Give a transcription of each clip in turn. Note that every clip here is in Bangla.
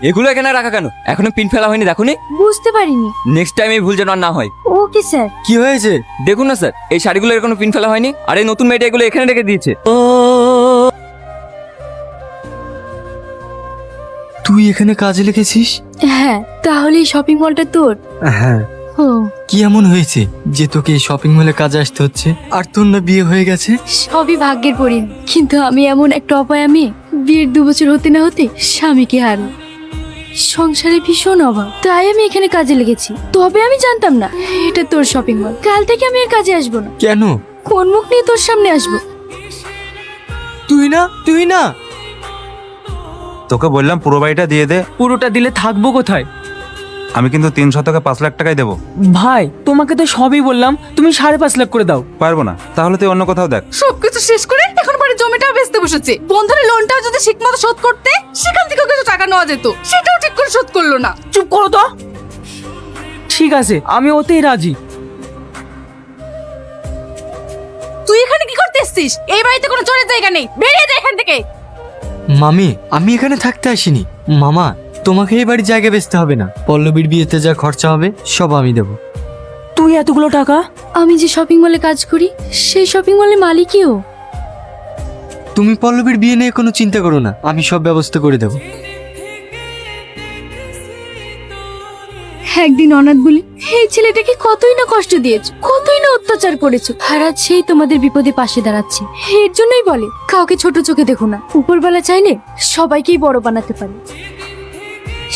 এগুলো এখানে রাখা কেন? এখনো পিন ফেলা হয়নি, দেখুনি? বুঝতে পারিনি। নেক্সট টাইম এই ভুল যেন আর না হয়। Okay sir. কি হয়েছে দেখুন না স্যার, এই শাড়িগুলো এখনো পিন ফেলা হয়নি, আর এই নতুন মেয়েটা এগুলো এখানে রেখে দিয়েছে। তুই এখানে কাজে লিখেছিস? হ্যাঁ, তাহলে এই শপিং মলটা তোর? হ্যাঁ। ও, কি এমন হয়েছে যে তোকে এই শপিং মলে কাজে আসতে হচ্ছে? আর তোর না বিয়ে হয়ে গেছে? সবই ভাগ্যের পরিণ। কিন্তু আমি এমন একটা অপায়া মেয়ে, বিয়ের 2 বছর হতে না হতে স্বামীকে হারো, সংসারে ভীষণ অভাব, তাই আমি এখানে কাজে লেগেছি। তবে আমি জানতাম না এটা তোর শপিং মল। কাল থেকে আমি আর কাজে আসবো না। কেন? কোন মুখ নিয়ে তোর সামনে আসবো? তুই না তোকে বললাম পুরো বাড়িটা দিয়ে দে। পুরোটা দিলে থাকবো কোথায়? আমি কিন্তু 3 শতকে 5 লাখ টাকাই দেবো। ভাই তোমাকে তো সবই বললাম, তুমি 5.5 লাখ করে দাও। পারবো না, তাহলে তুই অন্য কোথাও দেখ। সবকিছু শেষ করে এখন বাড়ির জমিটাও বেচতে বসেছে। বন্ধনের লোনটাও যদি ঠিক মতো শোধ করতে, সেখান থেকেও কিছু টাকা নেওয়া যেত, সেটাও ঠিক করে শোধ করলো না। চুপ করো তো। ঠিক আছে, আমি ওতেই রাজি। তুই এখানে কি করতে এসেছিস? এই বাড়িতে কোনো চোরের জায়গা নেই, বেরিয়ে যা এখান থেকে। মামি, আমি এখানে থাকতে আসিনি। মামা, তোমাকে এই বাড়ির জায়গা বেচতে হবে না। পল্লবীর বিয়েতে যা খরচা হবে সব আমি দেবো। তুই এতগুলো টাকা? আমি যে শপিং মলে কাজ করি, সেই শপিং মলের মালিকই ও। তুমি পল্লবীর বিয়ে নিয়ে কোনো চিন্তা করো না, আমি সব ব্যবস্থা করে দেবো। একদিন অনাথ বলি এই ছেলেটাকে কতই না কষ্ট দিয়েছো, কতই না অত্যাচার করেছো, আর আজ সেই তোমাদের বিপদে পাশে দাঁড়াচ্ছে। এর জন্যই বলে কাউকে ছোট চোখে দেখো না, উপরবেলা চাইলে সবাইকেই বড় বানাতে পারে।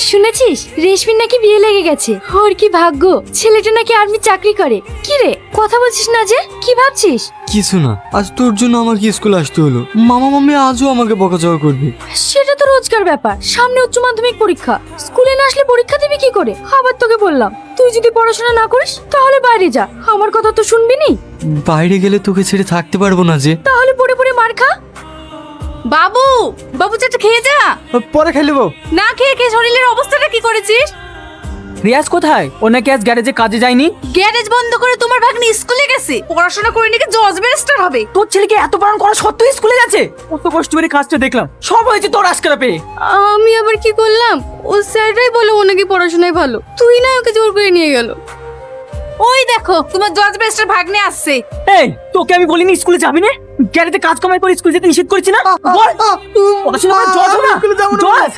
শুনেছিস রেশমির নাকি বিয়ে লেগে গেছে? ওর কি ভাগ্য, ছেলেটা নাকি আর্মি চাকরি করে। কি রে, কথা বলছিস না যে? কি ভাবছিস? কিছু না, আজ তোর জন্য আমাকে স্কুলে আসতে হলো। মামা মামি আজও আমাকে বকাঝকা করবে। সেটা তো রোজকার ব্যাপার। সামনে উচ্চ মাধ্যমিক পরীক্ষা, স্কুলে না আসলে পরীক্ষা দিবি কি করে? আবার তোকে বললাম তুই যদি পড়াশোনা না করিস তাহলে বাইরে যা। আমার কথা তো শুনবি নি? বাইরে গেলে তোকে ছেড়ে থাকতে পারবো না যে। তাহলে পড়ে পড়ে মার খা। বাবু, বাবু চাটা খেয়ে যা। পরে খেয়ে নেবো। না খেয়ে খেয়ে শরীরের অবস্থাটা কি করেছিস? রিয়াজ কোথায়? ও নাকি আজ গ্যারেজে কাজে যায়নি? গ্যারেজ বন্ধ করে তোমার ভাগ্নি স্কুলে গেছে, পড়াশোনা করে নাকি জজ ব্যারিস্টার হবে। তোর ছেলেকে এত বারণ করা সত্ত্বেও স্কুলে যাচ্ছে? কত কষ্ট করে কাজটা দেখলাম, সব হয়েছে তোর আজকারা পেয়ে। আমি আবার কি করলাম? ও স্যাররাই বলে ও নাকি পড়াশোনায় ভালো, তুই না ওকে জোর করে নিয়ে গেল। ওই দেখো তোমার জজ ব্যারিস্টার ভাগ্নে আসছে। এই তোকে আমি বলিনি স্কুলে যাবি না? গ্যারেজে কাজ কামাই করে স্কুলে যেতে নিষেধ করেছি না? বল, পড়াশোনা করে জজ হও না? জজ?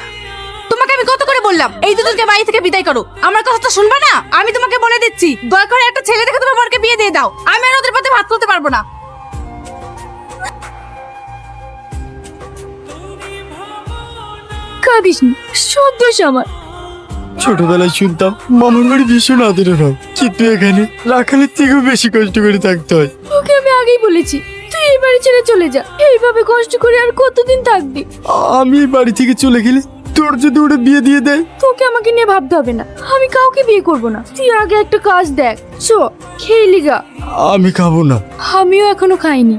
তোমাকে আমি কত করে বললাম এই দুজনকে বাড়ি থেকে বিদায় করো, আমার কথা তো শুনবা না? আমি তোমাকে বলে দিচ্ছি, দয়া করে একটা ছেলে দেখে তোমার বরকে বিয়ে দিয়ে দাও। আমি আর ওদের পথে ভাত করতে পারবো না। কাঁদিস না, সব দোষ আমার। ছোটবেলায় শুনতাম মামার বাড়ি ভীষণ আদরের হয়, কিন্তু এখানে রাখালের থেকেও বেশি কষ্ট করে থাকতে হয়। ওকে আমি আগেই বলেছি তুই এই বাড়ি ছেড়ে চলে যা। এইভাবে কষ্ট করে আর কতদিন থাকবি? আমি এই বাড়ি থেকে চলে গেলে তোর যদি ওটা বিয়ে দিয়ে দেয়? তোকে আমাকে নিয়ে ভাবতে হবে না, আমি কাউকে বিয়ে করব না। তুই আগে একটা কাজ দেখ। চো খেয়ে লিগা। আমি খাবো না। আমিও এখনো খাইনি।